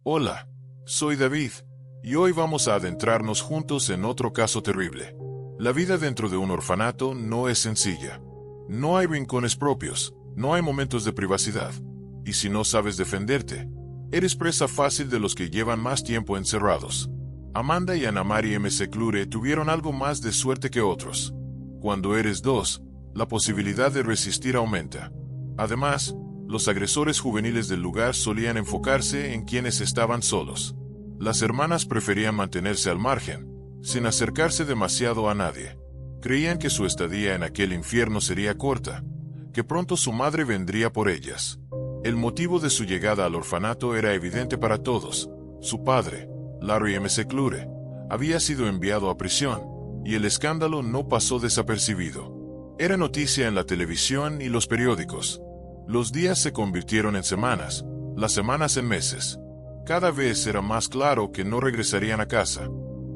Hola, soy David, y hoy vamos a adentrarnos juntos en otro caso terrible. La vida dentro de un orfanato no es sencilla. No hay rincones propios, no hay momentos de privacidad, y si no sabes defenderte, eres presa fácil de los que llevan más tiempo encerrados. Amanda y Anna-Marie McClure tuvieron algo más de suerte que otros. Cuando eres dos, la posibilidad de resistir aumenta. Además, los agresores juveniles del lugar solían enfocarse en quienes estaban solos. Las hermanas preferían mantenerse al margen, sin acercarse demasiado a nadie. Creían que su estadía en aquel infierno sería corta, que pronto su madre vendría por ellas. El motivo de su llegada al orfanato era evidente para todos. Su padre, Larry McClure, había sido enviado a prisión, y el escándalo no pasó desapercibido. Era noticia en la televisión y los periódicos. Los días se convirtieron en semanas, las semanas en meses. Cada vez era más claro que no regresarían a casa.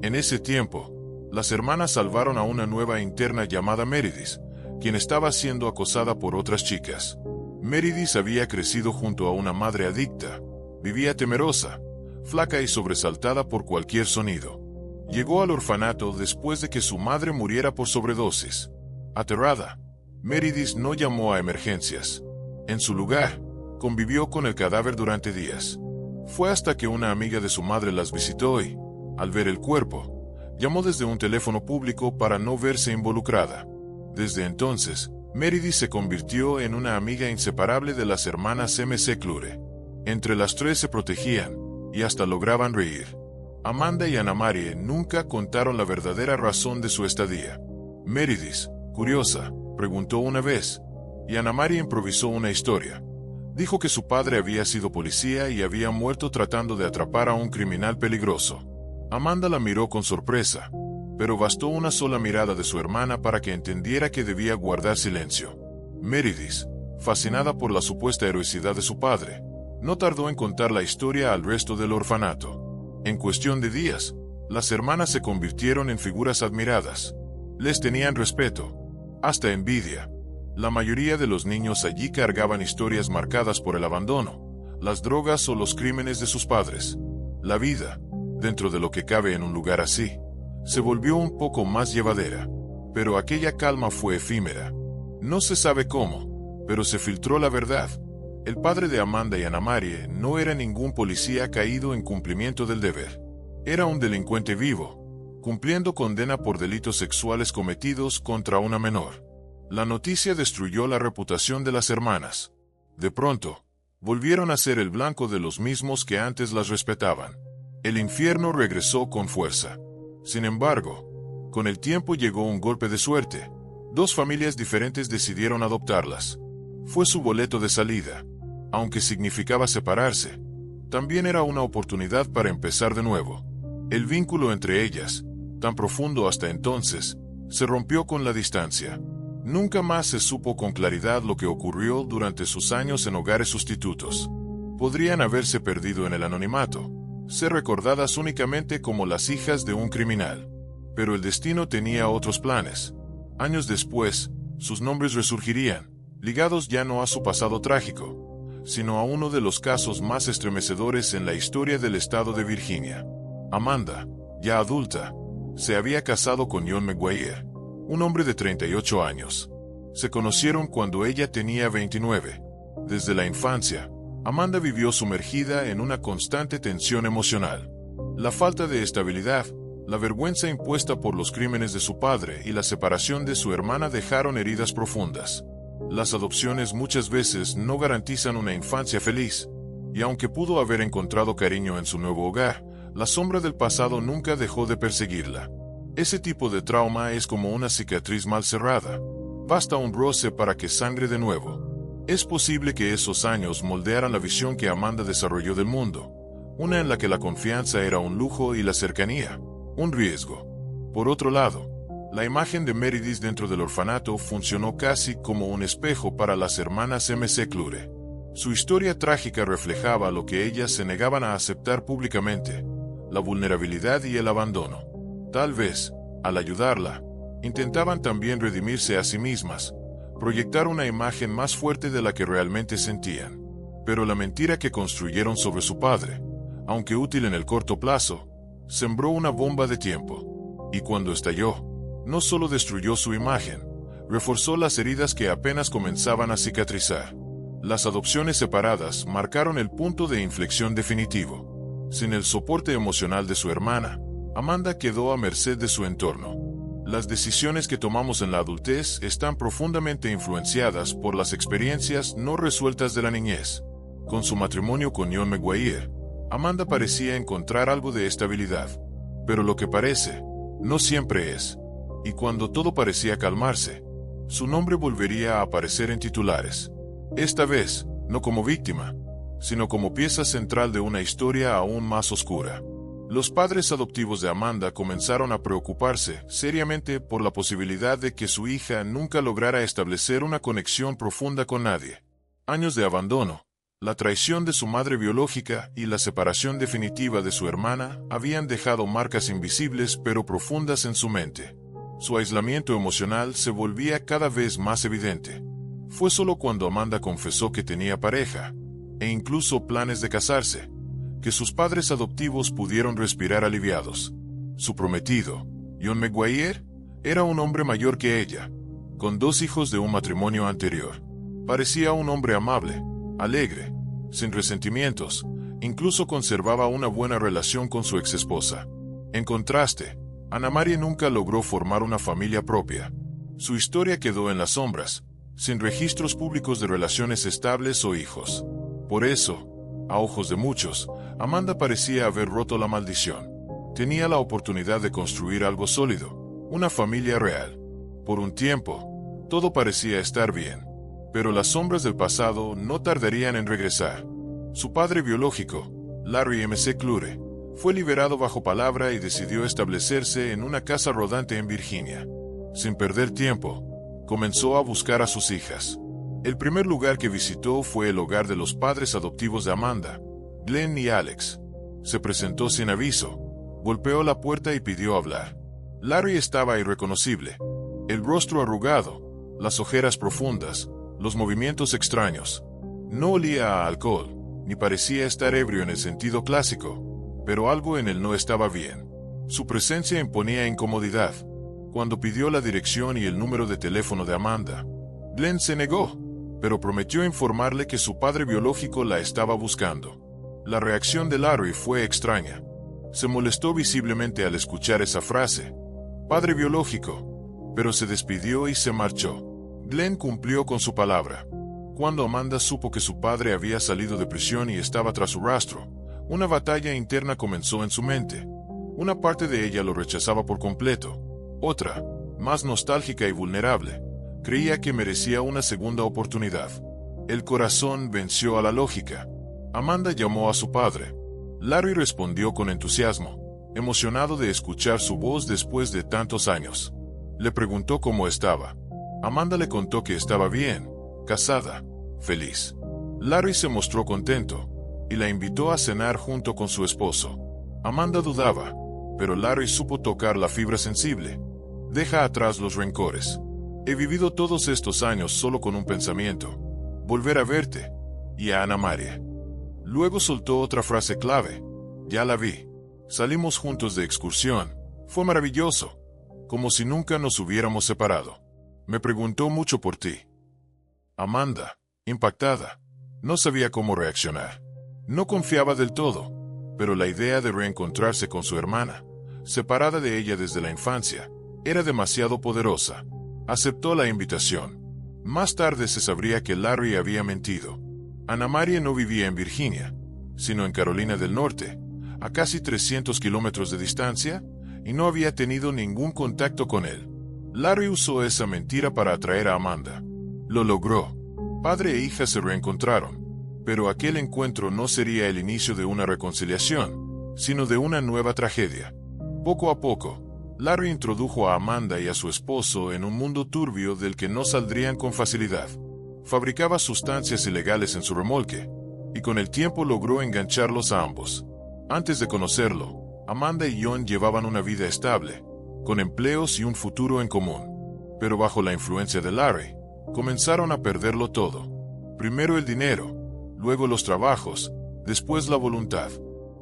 En ese tiempo, las hermanas salvaron a una nueva interna llamada Meredith, quien estaba siendo acosada por otras chicas. Meredith había crecido junto a una madre adicta. Vivía temerosa, flaca y sobresaltada por cualquier sonido. Llegó al orfanato después de que su madre muriera por sobredosis. Aterrada, Meredith no llamó a emergencias. En su lugar, convivió con el cadáver durante días. Fue hasta que una amiga de su madre las visitó y, al ver el cuerpo, llamó desde un teléfono público para no verse involucrada. Desde entonces, Meredith se convirtió en una amiga inseparable de las hermanas McClure. Entre las tres se protegían, y hasta lograban reír. Amanda y Anna-Marie nunca contaron la verdadera razón de su estadía. Meredith, curiosa, preguntó una vez, y Anna-Marie improvisó una historia. Dijo que su padre había sido policía y había muerto tratando de atrapar a un criminal peligroso. Amanda la miró con sorpresa, pero bastó una sola mirada de su hermana para que entendiera que debía guardar silencio. Meredith, fascinada por la supuesta heroicidad de su padre, no tardó en contar la historia al resto del orfanato. En cuestión de días, las hermanas se convirtieron en figuras admiradas. Les tenían respeto, hasta envidia. La mayoría de los niños allí cargaban historias marcadas por el abandono, las drogas o los crímenes de sus padres. La vida, dentro de lo que cabe en un lugar así, se volvió un poco más llevadera. Pero aquella calma fue efímera. No se sabe cómo, pero se filtró la verdad. El padre de Amanda y Anna-Marie no era ningún policía caído en cumplimiento del deber. Era un delincuente vivo, cumpliendo condena por delitos sexuales cometidos contra una menor. La noticia destruyó la reputación de las hermanas. De pronto, volvieron a ser el blanco de los mismos que antes las respetaban. El infierno regresó con fuerza. Sin embargo, con el tiempo llegó un golpe de suerte. Dos familias diferentes decidieron adoptarlas. Fue su boleto de salida. Aunque significaba separarse, también era una oportunidad para empezar de nuevo. El vínculo entre ellas, tan profundo hasta entonces, se rompió con la distancia. Nunca más se supo con claridad lo que ocurrió durante sus años en hogares sustitutos. Podrían haberse perdido en el anonimato, ser recordadas únicamente como las hijas de un criminal. Pero el destino tenía otros planes. Años después, sus nombres resurgirían, ligados ya no a su pasado trágico, sino a uno de los casos más estremecedores en la historia del estado de Virginia. Amanda, ya adulta, se había casado con John McGuire, un hombre de 38 años. Se conocieron cuando ella tenía 29. Desde la infancia, Amanda vivió sumergida en una constante tensión emocional. La falta de estabilidad, la vergüenza impuesta por los crímenes de su padre y la separación de su hermana dejaron heridas profundas. Las adopciones muchas veces no garantizan una infancia feliz, y aunque pudo haber encontrado cariño en su nuevo hogar, la sombra del pasado nunca dejó de perseguirla. Ese tipo de trauma es como una cicatriz mal cerrada. Basta un roce para que sangre de nuevo. Es posible que esos años moldearan la visión que Amanda desarrolló del mundo, una en la que la confianza era un lujo y la cercanía, un riesgo. Por otro lado, la imagen de Meredith dentro del orfanato funcionó casi como un espejo para las hermanas McClure. Su historia trágica reflejaba lo que ellas se negaban a aceptar públicamente, la vulnerabilidad y el abandono. Tal vez, al ayudarla, intentaban también redimirse a sí mismas, proyectar una imagen más fuerte de la que realmente sentían. Pero la mentira que construyeron sobre su padre, aunque útil en el corto plazo, sembró una bomba de tiempo. Y cuando estalló, no solo destruyó su imagen, reforzó las heridas que apenas comenzaban a cicatrizar. Las adopciones separadas marcaron el punto de inflexión definitivo. Sin el soporte emocional de su hermana, Amanda quedó a merced de su entorno. Las decisiones que tomamos en la adultez están profundamente influenciadas por las experiencias no resueltas de la niñez. Con su matrimonio con John McGuire, Amanda parecía encontrar algo de estabilidad. Pero lo que parece, no siempre es. Y cuando todo parecía calmarse, su nombre volvería a aparecer en titulares. Esta vez, no como víctima, sino como pieza central de una historia aún más oscura. Los padres adoptivos de Amanda comenzaron a preocuparse seriamente por la posibilidad de que su hija nunca lograra establecer una conexión profunda con nadie. Años de abandono, la traición de su madre biológica y la separación definitiva de su hermana habían dejado marcas invisibles pero profundas en su mente. Su aislamiento emocional se volvía cada vez más evidente. Fue solo cuando Amanda confesó que tenía pareja, e incluso planes de casarse, que sus padres adoptivos pudieron respirar aliviados. Su prometido, John McGuire, era un hombre mayor que ella, con 2 hijos de un matrimonio anterior. Parecía un hombre amable, alegre, sin resentimientos, incluso conservaba una buena relación con su exesposa. En contraste, Anna Marie nunca logró formar una familia propia. Su historia quedó en las sombras, sin registros públicos de relaciones estables o hijos. Por eso, a ojos de muchos, Amanda parecía haber roto la maldición. Tenía la oportunidad de construir algo sólido, una familia real. Por un tiempo, todo parecía estar bien, pero las sombras del pasado no tardarían en regresar. Su padre biológico, Larry McClure, fue liberado bajo palabra y decidió establecerse en una casa rodante en Virginia. Sin perder tiempo, comenzó a buscar a sus hijas. El primer lugar que visitó fue el hogar de los padres adoptivos de Amanda, Glenn y Alex. Se presentó sin aviso, golpeó la puerta y pidió hablar. Larry estaba irreconocible. El rostro arrugado, las ojeras profundas, los movimientos extraños. No olía a alcohol, ni parecía estar ebrio en el sentido clásico, pero algo en él no estaba bien. Su presencia imponía incomodidad. Cuando pidió la dirección y el número de teléfono de Amanda, Glenn se negó, pero prometió informarle que su padre biológico la estaba buscando. La reacción de Larry fue extraña. Se molestó visiblemente al escuchar esa frase, padre biológico, pero se despidió y se marchó. Glenn cumplió con su palabra. Cuando Amanda supo que su padre había salido de prisión y estaba tras su rastro, una batalla interna comenzó en su mente. Una parte de ella lo rechazaba por completo. Otra, más nostálgica y vulnerable, creía que merecía una segunda oportunidad. El corazón venció a la lógica. Amanda llamó a su padre. Larry respondió con entusiasmo, emocionado de escuchar su voz después de tantos años. Le preguntó cómo estaba. Amanda le contó que estaba bien, casada, feliz. Larry se mostró contento y la invitó a cenar junto con su esposo. Amanda dudaba, pero Larry supo tocar la fibra sensible. Deja atrás los rencores. He vivido todos estos años solo con un pensamiento: volver a verte y a Anna Marie. Luego soltó otra frase clave: ya la vi. Salimos juntos de excursión. Fue maravilloso. Como si nunca nos hubiéramos separado. Me preguntó mucho por ti. Amanda, impactada, no sabía cómo reaccionar. No confiaba del todo, pero la idea de reencontrarse con su hermana, separada de ella desde la infancia, era demasiado poderosa. Aceptó la invitación. Más tarde se sabría que Larry había mentido. Anna Marie no vivía en Virginia, sino en Carolina del Norte, a casi 300 kilómetros de distancia, y no había tenido ningún contacto con él. Larry usó esa mentira para atraer a Amanda. Lo logró. Padre e hija se reencontraron, pero aquel encuentro no sería el inicio de una reconciliación, sino de una nueva tragedia. Poco a poco, Larry introdujo a Amanda y a su esposo en un mundo turbio del que no saldrían con facilidad. Fabricaba sustancias ilegales en su remolque, y con el tiempo logró engancharlos a ambos. Antes de conocerlo, Amanda y John llevaban una vida estable, con empleos y un futuro en común. Pero bajo la influencia de Larry, comenzaron a perderlo todo. Primero el dinero, luego los trabajos, después la voluntad.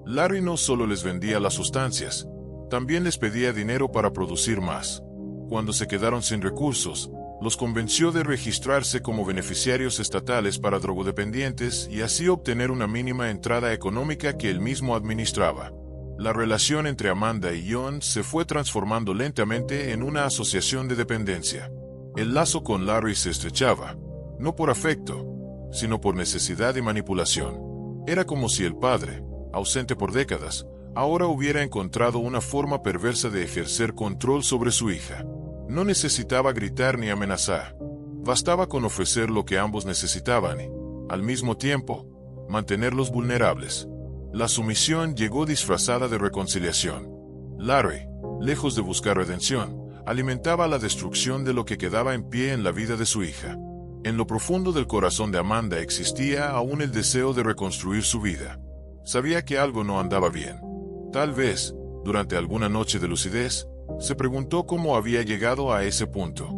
Larry no solo les vendía las sustancias, también les pedía dinero para producir más. Cuando se quedaron sin recursos, los convenció de registrarse como beneficiarios estatales para drogodependientes y así obtener una mínima entrada económica que él mismo administraba. La relación entre Amanda y John se fue transformando lentamente en una asociación de dependencia. El lazo con Larry se estrechaba, no por afecto, sino por necesidad y manipulación. Era como si el padre, ausente por décadas, ahora hubiera encontrado una forma perversa de ejercer control sobre su hija. No necesitaba gritar ni amenazar. Bastaba con ofrecer lo que ambos necesitaban y, al mismo tiempo, mantenerlos vulnerables. La sumisión llegó disfrazada de reconciliación. Larry, lejos de buscar redención, alimentaba la destrucción de lo que quedaba en pie en la vida de su hija. En lo profundo del corazón de Amanda existía aún el deseo de reconstruir su vida. Sabía que algo no andaba bien. Tal vez, durante alguna noche de lucidez, se preguntó cómo había llegado a ese punto.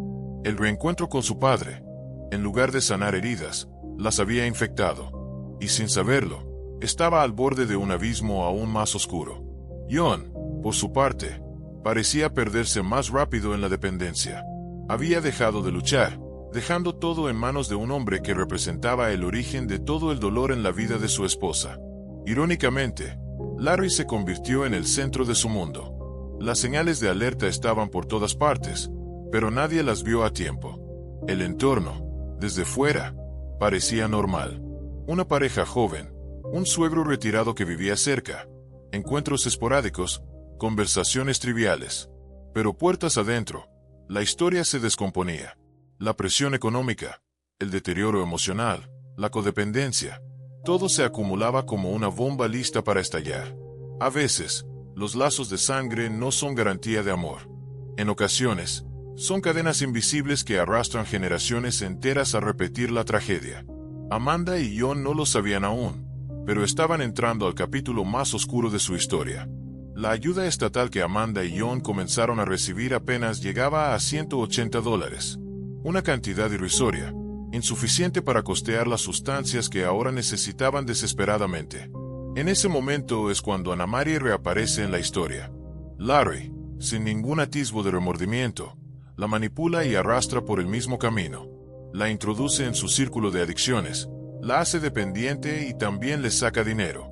El reencuentro con su padre, en lugar de sanar heridas, las había infectado. Y sin saberlo, estaba al borde de un abismo aún más oscuro. John, por su parte, parecía perderse más rápido en la dependencia. Había dejado de luchar, dejando todo en manos de un hombre que representaba el origen de todo el dolor en la vida de su esposa. Irónicamente, Larry se convirtió en el centro de su mundo. Las señales de alerta estaban por todas partes, pero nadie las vio a tiempo. El entorno, desde fuera, parecía normal. Una pareja joven, un suegro retirado que vivía cerca, encuentros esporádicos, conversaciones triviales. Pero puertas adentro, la historia se descomponía. La presión económica, el deterioro emocional, la codependencia, todo se acumulaba como una bomba lista para estallar. A veces, los lazos de sangre no son garantía de amor. En ocasiones, son cadenas invisibles que arrastran generaciones enteras a repetir la tragedia. Amanda y John no lo sabían aún, pero estaban entrando al capítulo más oscuro de su historia. La ayuda estatal que Amanda y John comenzaron a recibir apenas llegaba a $180, una cantidad irrisoria, insuficiente para costear las sustancias que ahora necesitaban desesperadamente. En ese momento es cuando Anna Marie reaparece en la historia. Larry, sin ningún atisbo de remordimiento, la manipula y arrastra por el mismo camino. La introduce en su círculo de adicciones, la hace dependiente y también le saca dinero.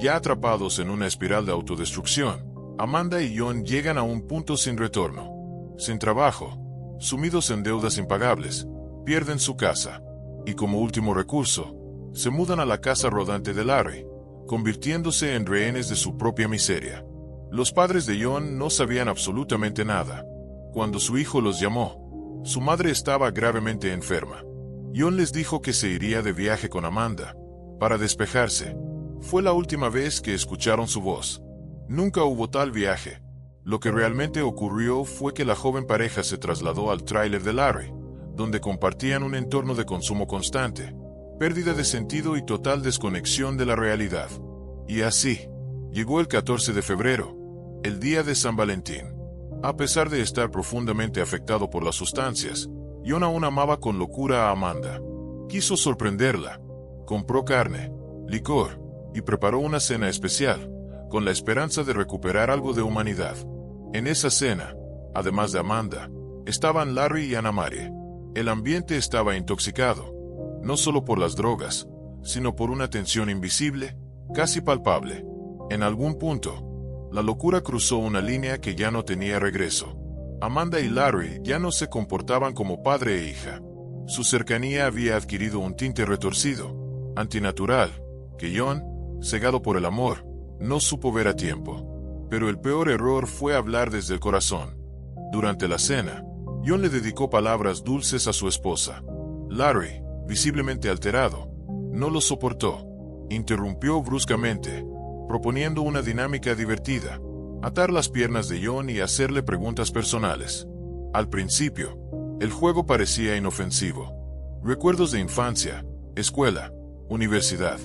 Ya atrapados en una espiral de autodestrucción, Amanda y John llegan a un punto sin retorno. Sin trabajo, sumidos en deudas impagables, pierden su casa, y como último recurso, se mudan a la casa rodante de Larry, convirtiéndose en rehenes de su propia miseria. Los padres de John no sabían absolutamente nada. Cuando su hijo los llamó, su madre estaba gravemente enferma. John les dijo que se iría de viaje con Amanda, para despejarse. Fue la última vez que escucharon su voz. Nunca hubo tal viaje. Lo que realmente ocurrió fue que la joven pareja se trasladó al tráiler de Larry, donde compartían un entorno de consumo constante, pérdida de sentido y total desconexión de la realidad. Y así, llegó el 14 de febrero, el día de San Valentín. A pesar de estar profundamente afectado por las sustancias, John aún amaba con locura a Amanda. Quiso sorprenderla. Compró carne, licor, y preparó una cena especial, con la esperanza de recuperar algo de humanidad. En esa cena, además de Amanda, estaban Larry y Anna Marie. El ambiente estaba intoxicado, no solo por las drogas, sino por una tensión invisible, casi palpable. En algún punto, la locura cruzó una línea que ya no tenía regreso. Amanda y Larry ya no se comportaban como padre e hija. Su cercanía había adquirido un tinte retorcido, antinatural, que John, cegado por el amor, no supo ver a tiempo. Pero el peor error fue hablar desde el corazón. Durante la cena, John le dedicó palabras dulces a su esposa. Larry, visiblemente alterado, no lo soportó. Interrumpió bruscamente, proponiendo una dinámica divertida: atar las piernas de John y hacerle preguntas personales. Al principio, el juego parecía inofensivo. Recuerdos de infancia, escuela, universidad.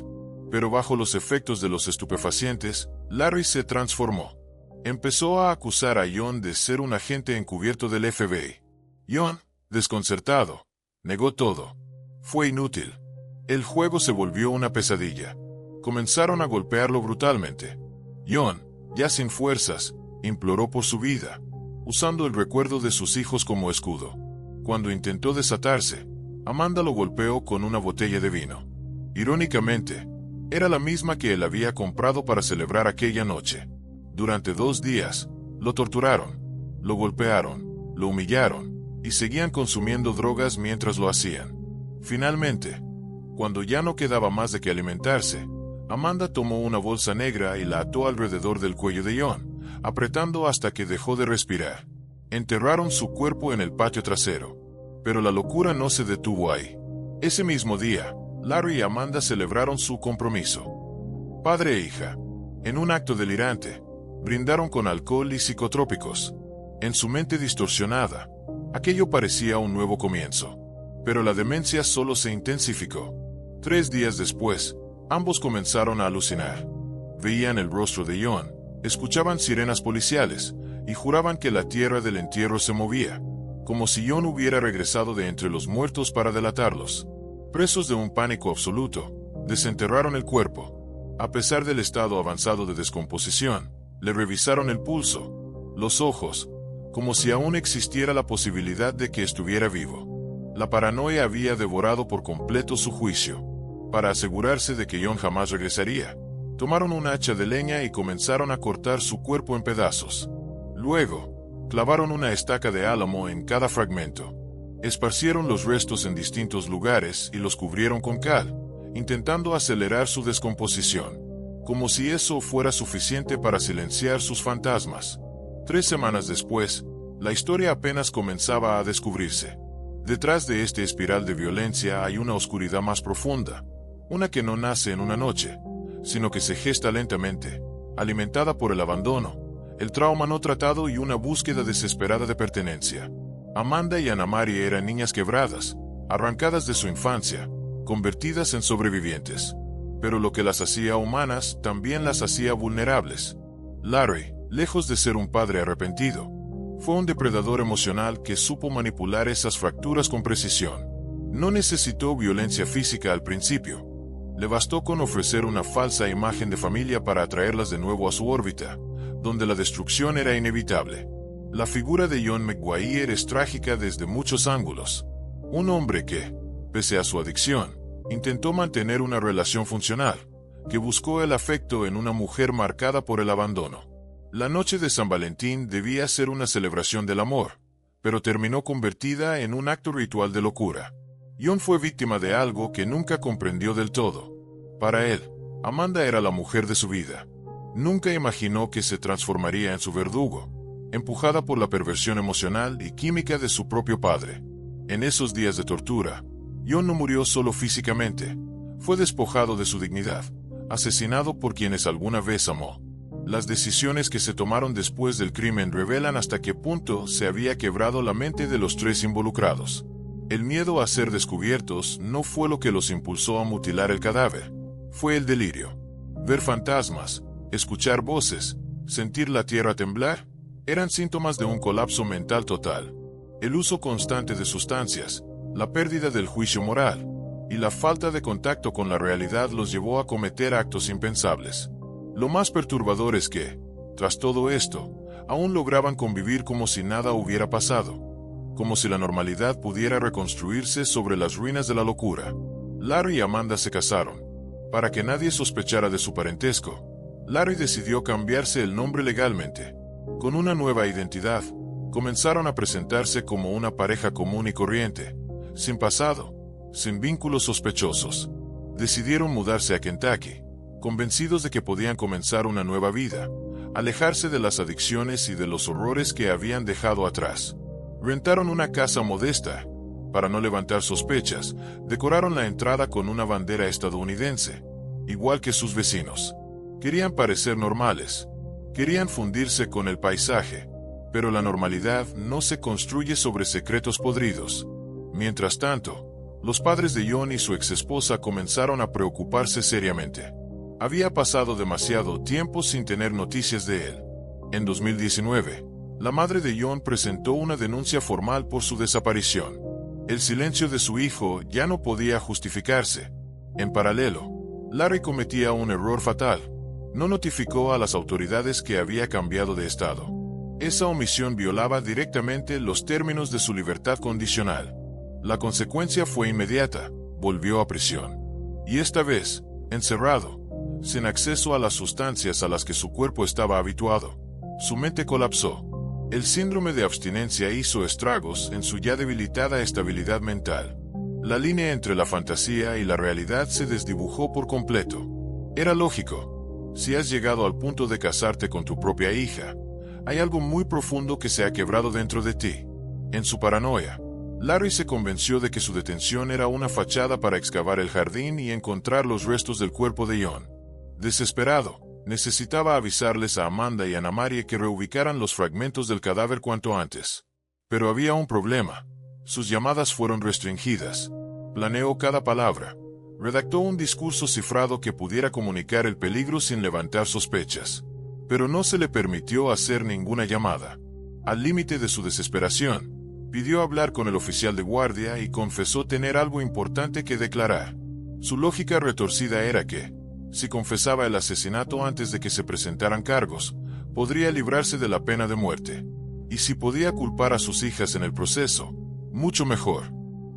Pero bajo los efectos de los estupefacientes, Larry se transformó. Empezó a acusar a John de ser un agente encubierto del FBI. John, desconcertado, negó todo. Fue inútil. El juego se volvió una pesadilla. Comenzaron a golpearlo brutalmente, John, ya sin fuerzas, imploró por su vida, usando el recuerdo de sus hijos como escudo. Cuando intentó desatarse, Amanda lo golpeó con una botella de vino. Irónicamente, era la misma que él había comprado para celebrar aquella noche. Durante 2 días, lo torturaron, lo golpearon, lo humillaron, y seguían consumiendo drogas mientras lo hacían. Finalmente, cuando ya no quedaba más de qué alimentarse, Amanda tomó una bolsa negra y la ató alrededor del cuello de John, apretando hasta que dejó de respirar. Enterraron su cuerpo en el patio trasero. Pero la locura no se detuvo ahí. Ese mismo día, Larry y Amanda celebraron su compromiso. Padre e hija, en un acto delirante, brindaron con alcohol y psicotrópicos. En su mente distorsionada, aquello parecía un nuevo comienzo. Pero la demencia solo se intensificó. 3 días después, ambos comenzaron a alucinar. Veían el rostro de John, escuchaban sirenas policiales, y juraban que la tierra del entierro se movía, como si John hubiera regresado de entre los muertos para delatarlos. Presos de un pánico absoluto, desenterraron el cuerpo. A pesar del estado avanzado de descomposición, le revisaron el pulso, los ojos, como si aún existiera la posibilidad de que estuviera vivo. La paranoia había devorado por completo su juicio. Para asegurarse de que John jamás regresaría, tomaron un hacha de leña y comenzaron a cortar su cuerpo en pedazos. Luego, clavaron una estaca de álamo en cada fragmento. Esparcieron los restos en distintos lugares y los cubrieron con cal, intentando acelerar su descomposición, como si eso fuera suficiente para silenciar sus fantasmas. 3 semanas después, la historia apenas comenzaba a descubrirse. Detrás de esta espiral de violencia hay una oscuridad más profunda, una que no nace en una noche, sino que se gesta lentamente, alimentada por el abandono, el trauma no tratado y una búsqueda desesperada de pertenencia. Amanda y Anna Marie eran niñas quebradas, arrancadas de su infancia, convertidas en sobrevivientes. Pero lo que las hacía humanas también las hacía vulnerables. Larry, lejos de ser un padre arrepentido, fue un depredador emocional que supo manipular esas fracturas con precisión. No necesitó violencia física al principio. Le bastó con ofrecer una falsa imagen de familia para atraerlas de nuevo a su órbita, donde la destrucción era inevitable. La figura de John McGuire es trágica desde muchos ángulos. Un hombre que, pese a su adicción, intentó mantener una relación funcional, que buscó el afecto en una mujer marcada por el abandono. La noche de San Valentín debía ser una celebración del amor, pero terminó convertida en un acto ritual de locura. John fue víctima de algo que nunca comprendió del todo. Para él, Amanda era la mujer de su vida. Nunca imaginó que se transformaría en su verdugo, empujada por la perversión emocional y química de su propio padre. En esos días de tortura, John no murió solo físicamente, fue despojado de su dignidad, asesinado por quienes alguna vez amó. Las decisiones que se tomaron después del crimen revelan hasta qué punto se había quebrado la mente de los 3 involucrados. El miedo a ser descubiertos no fue lo que los impulsó a mutilar el cadáver, fue el delirio. Ver fantasmas, escuchar voces, sentir la tierra temblar, eran síntomas de un colapso mental total. El uso constante de sustancias, la pérdida del juicio moral y la falta de contacto con la realidad los llevó a cometer actos impensables. Lo más perturbador es que, tras todo esto, aún lograban convivir como si nada hubiera pasado, como si la normalidad pudiera reconstruirse sobre las ruinas de la locura. Larry y Amanda se casaron. Para que nadie sospechara de su parentesco, Larry decidió cambiarse el nombre legalmente. Con una nueva identidad, comenzaron a presentarse como una pareja común y corriente, sin pasado, sin vínculos sospechosos. Decidieron mudarse a Kentucky, convencidos de que podían comenzar una nueva vida, alejarse de las adicciones y de los horrores que habían dejado atrás. Rentaron una casa modesta. Para no levantar sospechas, decoraron la entrada con una bandera estadounidense, igual que sus vecinos. Querían parecer normales. Querían fundirse con el paisaje. Pero la normalidad no se construye sobre secretos podridos. Mientras tanto, los padres de John y su exesposa comenzaron a preocuparse seriamente. Había pasado demasiado tiempo sin tener noticias de él. En 2019, la madre de John presentó una denuncia formal por su desaparición. El silencio de su hijo ya no podía justificarse. En paralelo, Larry cometía un error fatal. No notificó a las autoridades que había cambiado de estado. Esa omisión violaba directamente los términos de su libertad condicional. La consecuencia fue inmediata: volvió a prisión. Y esta vez, encerrado, sin acceso a las sustancias a las que su cuerpo estaba habituado. Su mente colapsó. El síndrome de abstinencia hizo estragos en su ya debilitada estabilidad mental. La línea entre la fantasía y la realidad se desdibujó por completo. Era lógico. Si has llegado al punto de casarte con tu propia hija, hay algo muy profundo que se ha quebrado dentro de ti. En su paranoia, Larry se convenció de que su detención era una fachada para excavar el jardín y encontrar los restos del cuerpo de John. Desesperado, necesitaba avisarles a Amanda y Ana Marie que reubicaran los fragmentos del cadáver cuanto antes. Pero había un problema. Sus llamadas fueron restringidas. Planeó cada palabra. Redactó un discurso cifrado que pudiera comunicar el peligro sin levantar sospechas. Pero no se le permitió hacer ninguna llamada. Al límite de su desesperación, pidió hablar con el oficial de guardia y confesó tener algo importante que declarar. Su lógica retorcida era que, si confesaba el asesinato antes de que se presentaran cargos, podría librarse de la pena de muerte. Y si podía culpar a sus hijas en el proceso, mucho mejor.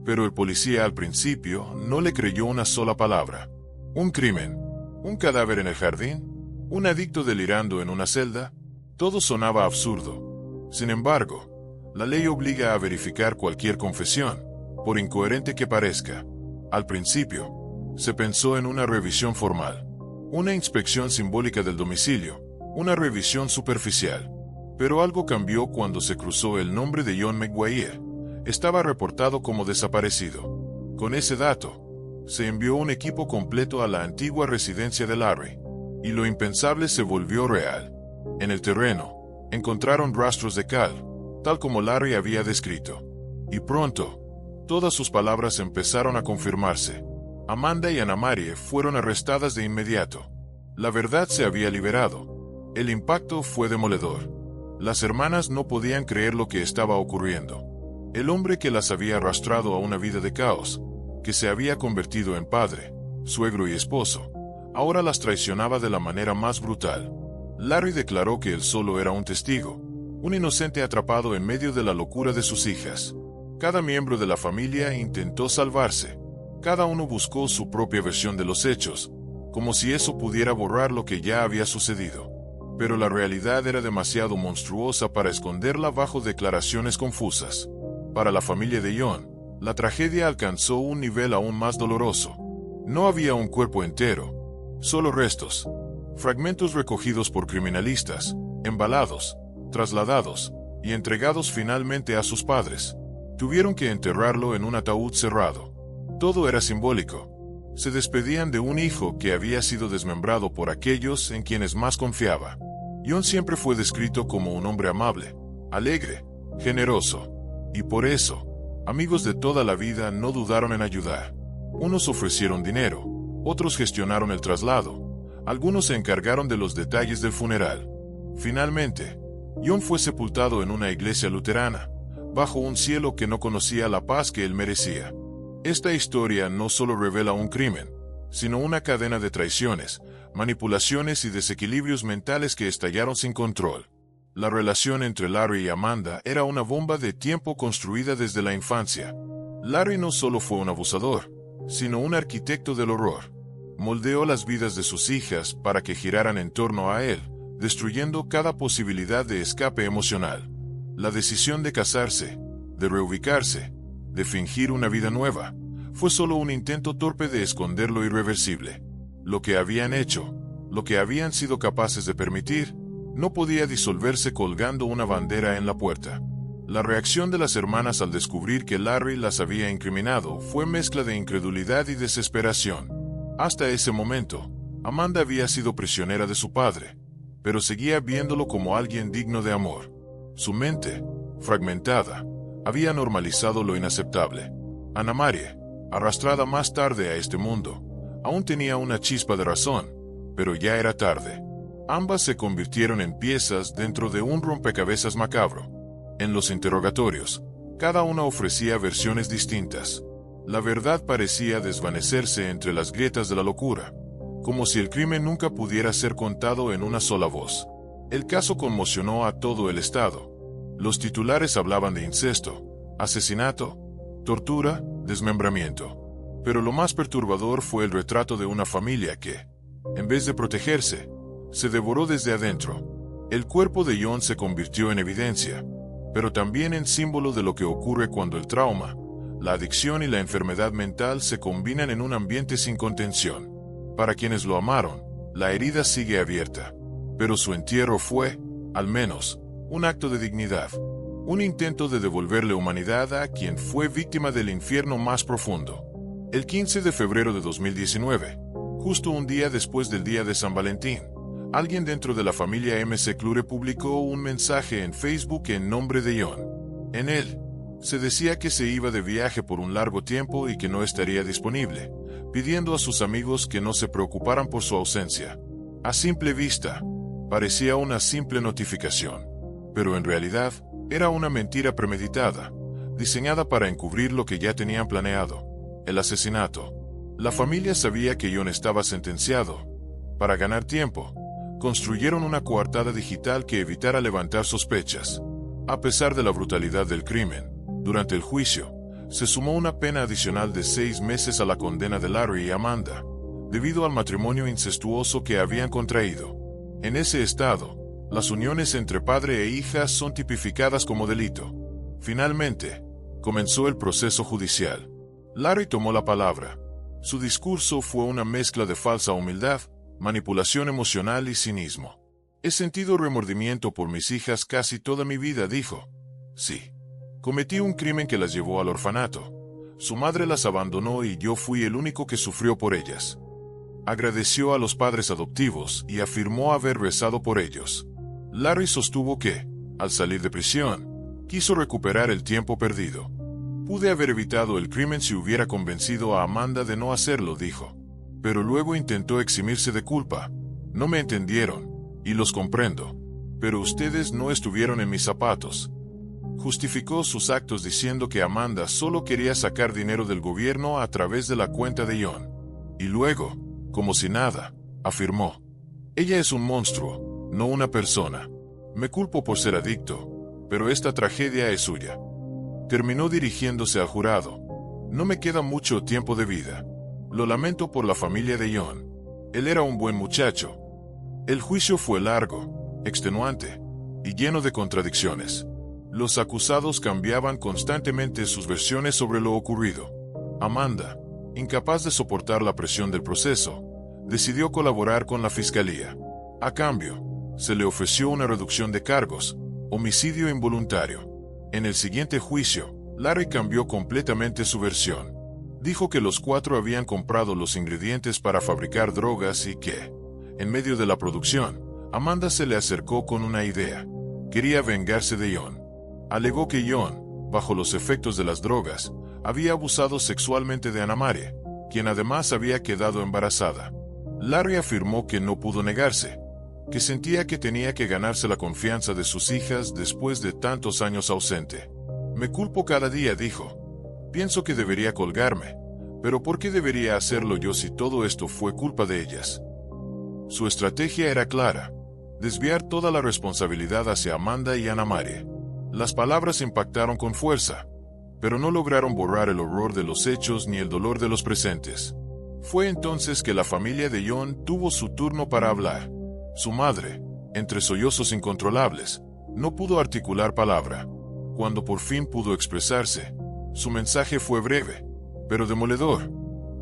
Pero el policía al principio no le creyó una sola palabra. ¿Un crimen? ¿Un cadáver en el jardín? ¿Un adicto delirando en una celda? Todo sonaba absurdo. Sin embargo, la ley obliga a verificar cualquier confesión, por incoherente que parezca. Al principio, se pensó en una revisión formal, una inspección simbólica del domicilio, una revisión superficial. Pero algo cambió cuando se cruzó el nombre de John McGuire. Estaba reportado como desaparecido. Con ese dato, se envió un equipo completo a la antigua residencia de Larry. Y lo impensable se volvió real. En el terreno, encontraron rastros de cal, tal como Larry había descrito. Y pronto, todas sus palabras empezaron a confirmarse. Amanda y Ana Marie fueron arrestadas de inmediato. La verdad se había liberado. El impacto fue demoledor. Las hermanas no podían creer lo que estaba ocurriendo. El hombre que las había arrastrado a una vida de caos, que se había convertido en padre, suegro y esposo, ahora las traicionaba de la manera más brutal. Larry declaró que él solo era un testigo, un inocente atrapado en medio de la locura de sus hijas. Cada miembro de la familia intentó salvarse. Cada uno buscó su propia versión de los hechos, como si eso pudiera borrar lo que ya había sucedido. Pero la realidad era demasiado monstruosa para esconderla bajo declaraciones confusas. Para la familia de John, la tragedia alcanzó un nivel aún más doloroso. No había un cuerpo entero, solo restos, fragmentos recogidos por criminalistas, embalados, trasladados y entregados finalmente a sus padres. Tuvieron que enterrarlo en un ataúd cerrado. Todo era simbólico. Se despedían de un hijo que había sido desmembrado por aquellos en quienes más confiaba. John siempre fue descrito como un hombre amable, alegre, generoso. Y por eso, amigos de toda la vida no dudaron en ayudar. Unos ofrecieron dinero, otros gestionaron el traslado, algunos se encargaron de los detalles del funeral. Finalmente, John fue sepultado en una iglesia luterana, bajo un cielo que no conocía la paz que él merecía. Esta historia no solo revela un crimen, sino una cadena de traiciones, manipulaciones y desequilibrios mentales que estallaron sin control. La relación entre Larry y Amanda era una bomba de tiempo construida desde la infancia. Larry no solo fue un abusador, sino un arquitecto del horror. Moldeó las vidas de sus hijas para que giraran en torno a él, destruyendo cada posibilidad de escape emocional. La decisión de casarse, de reubicarse, de fingir una vida nueva, fue solo un intento torpe de esconder lo irreversible. Lo que habían hecho, lo que habían sido capaces de permitir, no podía disolverse colgando una bandera en la puerta. La reacción de las hermanas al descubrir que Larry las había incriminado fue mezcla de incredulidad y desesperación. Hasta ese momento, Amanda había sido prisionera de su padre, pero seguía viéndolo como alguien digno de amor. Su mente, fragmentada, había normalizado lo inaceptable. Ana Marie, arrastrada más tarde a este mundo, aún tenía una chispa de razón, pero ya era tarde. Ambas se convirtieron en piezas dentro de un rompecabezas macabro. En los interrogatorios, cada una ofrecía versiones distintas. La verdad parecía desvanecerse entre las grietas de la locura, como si el crimen nunca pudiera ser contado en una sola voz. El caso conmocionó a todo el estado. Los titulares hablaban de incesto, asesinato, tortura, desmembramiento. Pero lo más perturbador fue el retrato de una familia que, en vez de protegerse, se devoró desde adentro. El cuerpo de John se convirtió en evidencia, pero también en símbolo de lo que ocurre cuando el trauma, la adicción y la enfermedad mental se combinan en un ambiente sin contención. Para quienes lo amaron, la herida sigue abierta, pero su entierro fue, al menos, un acto de dignidad, un intento de devolverle humanidad a quien fue víctima del infierno más profundo. El 15 de febrero de 2019, justo un día después del día de San Valentín, alguien dentro de la familia McClure publicó un mensaje en Facebook en nombre de John. En él, se decía que se iba de viaje por un largo tiempo y que no estaría disponible, pidiendo a sus amigos que no se preocuparan por su ausencia. A simple vista, parecía una simple notificación, pero en realidad era una mentira premeditada, diseñada para encubrir lo que ya tenían planeado: el asesinato. La familia sabía que John estaba sentenciado. Para ganar tiempo, construyeron una coartada digital que evitara levantar sospechas. A pesar de la brutalidad del crimen, durante el juicio, se sumó una pena adicional de 6 meses a la condena de Larry y Amanda, debido al matrimonio incestuoso que habían contraído. En ese estado, las uniones entre padre e hija son tipificadas como delito. Finalmente, comenzó el proceso judicial. Larry tomó la palabra. Su discurso fue una mezcla de falsa humildad, manipulación emocional y cinismo. He sentido remordimiento por mis hijas casi toda mi vida, dijo. Sí. Cometí un crimen que las llevó al orfanato. Su madre las abandonó y yo fui el único que sufrió por ellas. Agradeció a los padres adoptivos y afirmó haber rezado por ellos. Larry sostuvo que, al salir de prisión, quiso recuperar el tiempo perdido. Pude haber evitado el crimen si hubiera convencido a Amanda de no hacerlo, dijo. Pero luego intentó eximirse de culpa. No me entendieron, y los comprendo. Pero ustedes no estuvieron en mis zapatos. Justificó sus actos diciendo que Amanda solo quería sacar dinero del gobierno a través de la cuenta de John. Y luego, como si nada, afirmó: ella es un monstruo, no una persona. Me culpo por ser adicto, pero esta tragedia es suya. Terminó dirigiéndose al jurado. No me queda mucho tiempo de vida. Lo lamento por la familia de John. Él era un buen muchacho. El juicio fue largo, extenuante y lleno de contradicciones. Los acusados cambiaban constantemente sus versiones sobre lo ocurrido. Amanda, incapaz de soportar la presión del proceso, decidió colaborar con la fiscalía. A cambio, se le ofreció una reducción de cargos, homicidio involuntario. En el siguiente juicio, Larry cambió completamente su versión. Dijo que los 4 habían comprado los ingredientes para fabricar drogas y que, en medio de la producción, Amanda se le acercó con una idea. Quería vengarse de John. Alegó que John, bajo los efectos de las drogas, había abusado sexualmente de Anna Marie, quien además había quedado embarazada. Larry afirmó que no pudo negarse, que sentía que tenía que ganarse la confianza de sus hijas después de tantos años ausente. Me culpo cada día, dijo. Pienso que debería colgarme, pero ¿por qué debería hacerlo yo si todo esto fue culpa de ellas? Su estrategia era clara: desviar toda la responsabilidad hacia Amanda y Anna Marie. Las palabras impactaron con fuerza, pero no lograron borrar el horror de los hechos ni el dolor de los presentes. Fue entonces que la familia de John tuvo su turno para hablar. Su madre, entre sollozos incontrolables, no pudo articular palabra. Cuando por fin pudo expresarse, su mensaje fue breve, pero demoledor.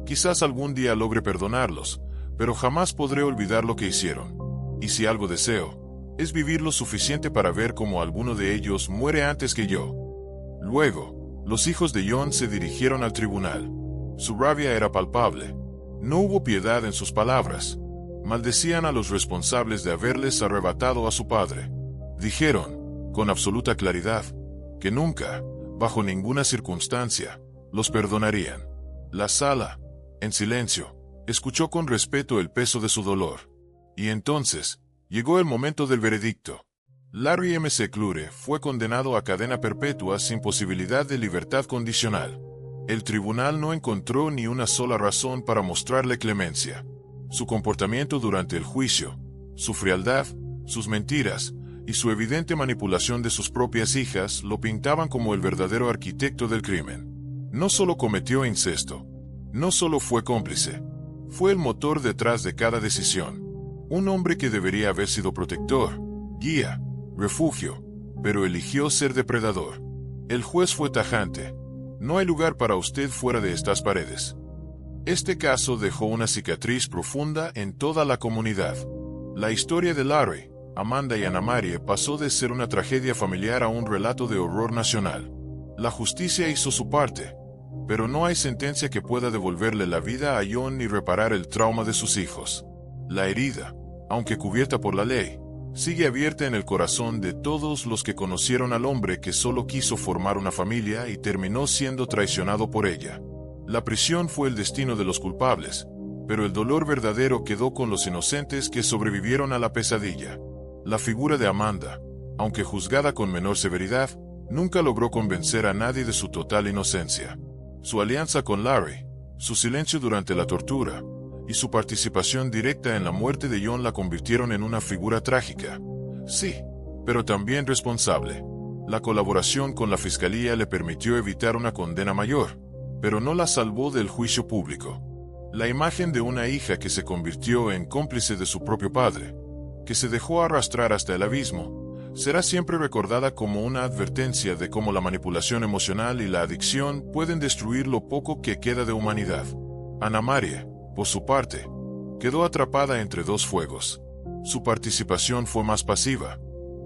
Quizás algún día logre perdonarlos, pero jamás podré olvidar lo que hicieron. Y si algo deseo, es vivir lo suficiente para ver cómo alguno de ellos muere antes que yo. Luego, los hijos de John se dirigieron al tribunal. Su rabia era palpable. No hubo piedad en sus palabras. Maldecían a los responsables de haberles arrebatado a su padre. Dijeron, con absoluta claridad, que nunca, bajo ninguna circunstancia, los perdonarían. La sala, en silencio, escuchó con respeto el peso de su dolor. Y entonces, llegó el momento del veredicto. Larry McClure fue condenado a cadena perpetua sin posibilidad de libertad condicional. El tribunal no encontró ni una sola razón para mostrarle clemencia. Su comportamiento durante el juicio, su frialdad, sus mentiras y su evidente manipulación de sus propias hijas lo pintaban como el verdadero arquitecto del crimen. No solo cometió incesto, no solo fue cómplice, fue el motor detrás de cada decisión. Un hombre que debería haber sido protector, guía, refugio, pero eligió ser depredador. El juez fue tajante: no hay lugar para usted fuera de estas paredes. Este caso dejó una cicatriz profunda en toda la comunidad. La historia de Larry, Amanda y Anna Marie pasó de ser una tragedia familiar a un relato de horror nacional. La justicia hizo su parte, pero no hay sentencia que pueda devolverle la vida a John ni reparar el trauma de sus hijos. La herida, aunque cubierta por la ley, sigue abierta en el corazón de todos los que conocieron al hombre que solo quiso formar una familia y terminó siendo traicionado por ella. La prisión fue el destino de los culpables, pero el dolor verdadero quedó con los inocentes que sobrevivieron a la pesadilla. La figura de Amanda, aunque juzgada con menor severidad, nunca logró convencer a nadie de su total inocencia. Su alianza con Larry, su silencio durante la tortura y su participación directa en la muerte de John la convirtieron en una figura trágica. Sí, pero también responsable. La colaboración con la fiscalía le permitió evitar una condena mayor, pero no la salvó del juicio público. La imagen de una hija que se convirtió en cómplice de su propio padre, que se dejó arrastrar hasta el abismo, será siempre recordada como una advertencia de cómo la manipulación emocional y la adicción pueden destruir lo poco que queda de humanidad. Anna Marie, por su parte, quedó atrapada entre dos fuegos. Su participación fue más pasiva,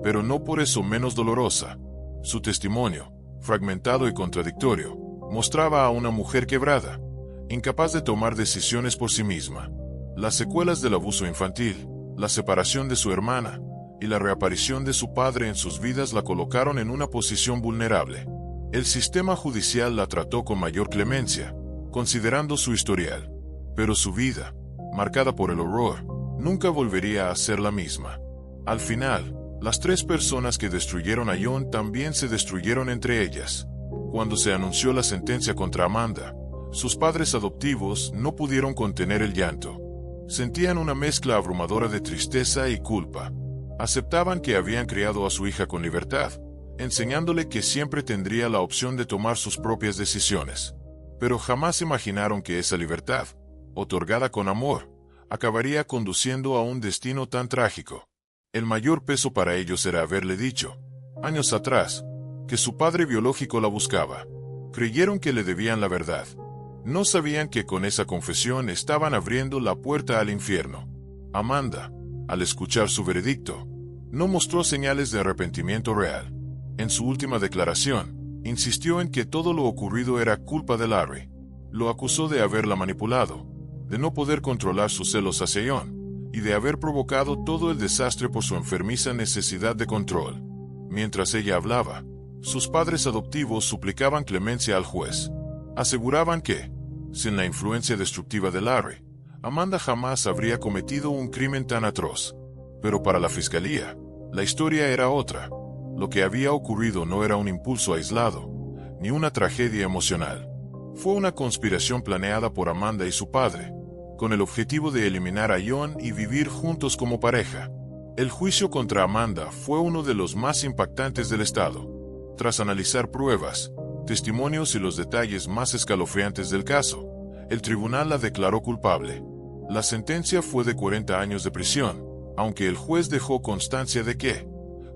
pero no por eso menos dolorosa. Su testimonio, fragmentado y contradictorio, mostraba a una mujer quebrada, incapaz de tomar decisiones por sí misma. Las secuelas del abuso infantil, la separación de su hermana y la reaparición de su padre en sus vidas la colocaron en una posición vulnerable. El sistema judicial la trató con mayor clemencia, considerando su historial, pero su vida, marcada por el horror, nunca volvería a ser la misma. Al final, las tres personas que destruyeron a John también se destruyeron entre ellas. Cuando se anunció la sentencia contra Amanda, sus padres adoptivos no pudieron contener el llanto. Sentían una mezcla abrumadora de tristeza y culpa. Aceptaban que habían criado a su hija con libertad, enseñándole que siempre tendría la opción de tomar sus propias decisiones. Pero jamás imaginaron que esa libertad, otorgada con amor, acabaría conduciendo a un destino tan trágico. El mayor peso para ellos era haberle dicho, años atrás, que su padre biológico la buscaba. Creyeron que le debían la verdad. No sabían que con esa confesión estaban abriendo la puerta al infierno. Amanda, al escuchar su veredicto, no mostró señales de arrepentimiento real. En su última declaración, insistió en que todo lo ocurrido era culpa de Larry. Lo acusó de haberla manipulado, de no poder controlar sus celos hacia John, y de haber provocado todo el desastre por su enfermiza necesidad de control. Mientras ella hablaba, sus padres adoptivos suplicaban clemencia al juez. Aseguraban que, sin la influencia destructiva de Larry, Amanda jamás habría cometido un crimen tan atroz. Pero para la fiscalía, la historia era otra. Lo que había ocurrido no era un impulso aislado, ni una tragedia emocional. Fue una conspiración planeada por Amanda y su padre, con el objetivo de eliminar a John y vivir juntos como pareja. El juicio contra Amanda fue uno de los más impactantes del estado. Tras analizar pruebas, testimonios y los detalles más escalofriantes del caso, el tribunal la declaró culpable. La sentencia fue de 40 años de prisión, aunque el juez dejó constancia de que,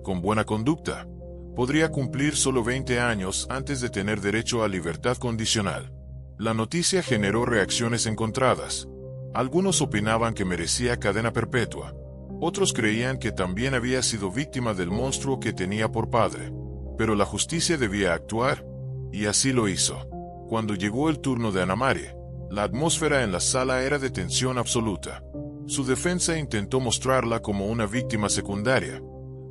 con buena conducta, podría cumplir solo 20 años antes de tener derecho a libertad condicional. La noticia generó reacciones encontradas. Algunos opinaban que merecía cadena perpetua. Otros creían que también había sido víctima del monstruo que tenía por padre. Pero la justicia debía actuar, y así lo hizo. Cuando llegó el turno de Anna Marie, la atmósfera en la sala era de tensión absoluta. Su defensa intentó mostrarla como una víctima secundaria,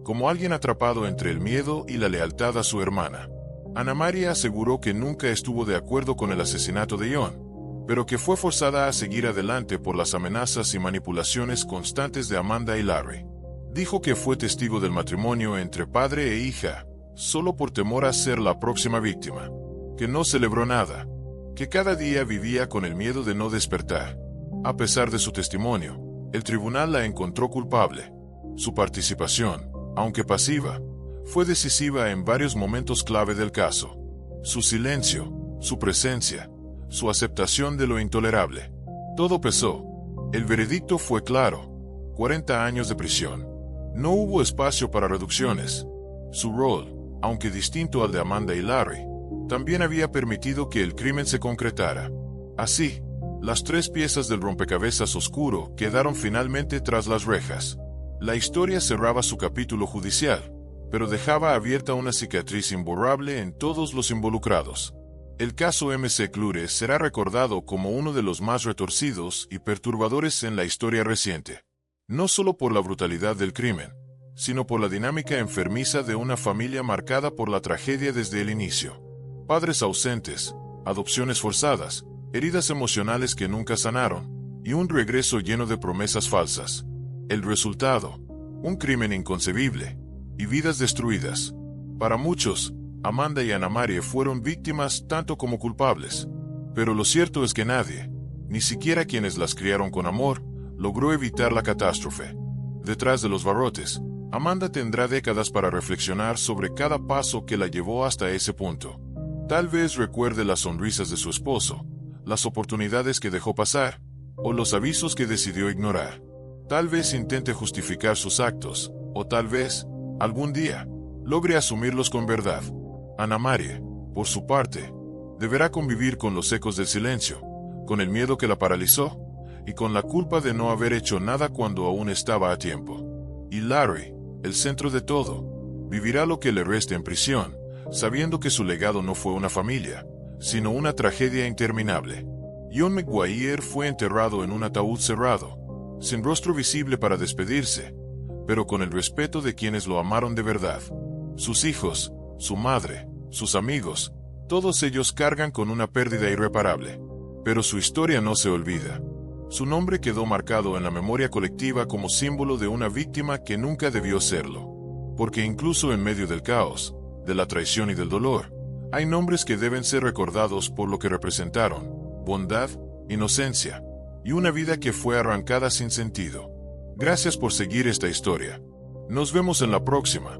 como alguien atrapado entre el miedo y la lealtad a su hermana. Anna Marie aseguró que nunca estuvo de acuerdo con el asesinato de John, pero que fue forzada a seguir adelante por las amenazas y manipulaciones constantes de Amanda y Larry. Dijo que fue testigo del matrimonio entre padre e hija, solo por temor a ser la próxima víctima, que no celebró nada, que cada día vivía con el miedo de no despertar. A pesar de su testimonio, el tribunal la encontró culpable. Su participación, aunque pasiva, fue decisiva en varios momentos clave del caso. Su silencio, su presencia, su aceptación de lo intolerable. Todo pesó. El veredicto fue claro: 40 años de prisión. No hubo espacio para reducciones. Su rol, aunque distinto al de Amanda y Larry, también había permitido que el crimen se concretara. Así, las tres piezas del rompecabezas oscuro quedaron finalmente tras las rejas. La historia cerraba su capítulo judicial, pero dejaba abierta una cicatriz imborrable en todos los involucrados. El caso McClure será recordado como uno de los más retorcidos y perturbadores en la historia reciente. No solo por la brutalidad del crimen, sino por la dinámica enfermiza de una familia marcada por la tragedia desde el inicio. Padres ausentes, adopciones forzadas, heridas emocionales que nunca sanaron, y un regreso lleno de promesas falsas. El resultado: un crimen inconcebible y vidas destruidas. Para muchos, Amanda y Anna Marie fueron víctimas tanto como culpables. Pero lo cierto es que nadie, ni siquiera quienes las criaron con amor, logró evitar la catástrofe. Detrás de los barrotes, Amanda tendrá décadas para reflexionar sobre cada paso que la llevó hasta ese punto. Tal vez recuerde las sonrisas de su esposo, las oportunidades que dejó pasar, o los avisos que decidió ignorar. Tal vez intente justificar sus actos, o tal vez, algún día, logre asumirlos con verdad. Anna Marie, por su parte, deberá convivir con los ecos del silencio, con el miedo que la paralizó, y con la culpa de no haber hecho nada cuando aún estaba a tiempo. Y Larry, el centro de todo, vivirá lo que le reste en prisión, sabiendo que su legado no fue una familia, sino una tragedia interminable. John McGuire fue enterrado en un ataúd cerrado, sin rostro visible para despedirse, pero con el respeto de quienes lo amaron de verdad. Sus hijos, su madre, sus amigos, todos ellos cargan con una pérdida irreparable. Pero su historia no se olvida. Su nombre quedó marcado en la memoria colectiva como símbolo de una víctima que nunca debió serlo. Porque incluso en medio del caos, de la traición y del dolor, hay nombres que deben ser recordados por lo que representaron: bondad, inocencia, y una vida que fue arrancada sin sentido. Gracias por seguir esta historia. Nos vemos en la próxima.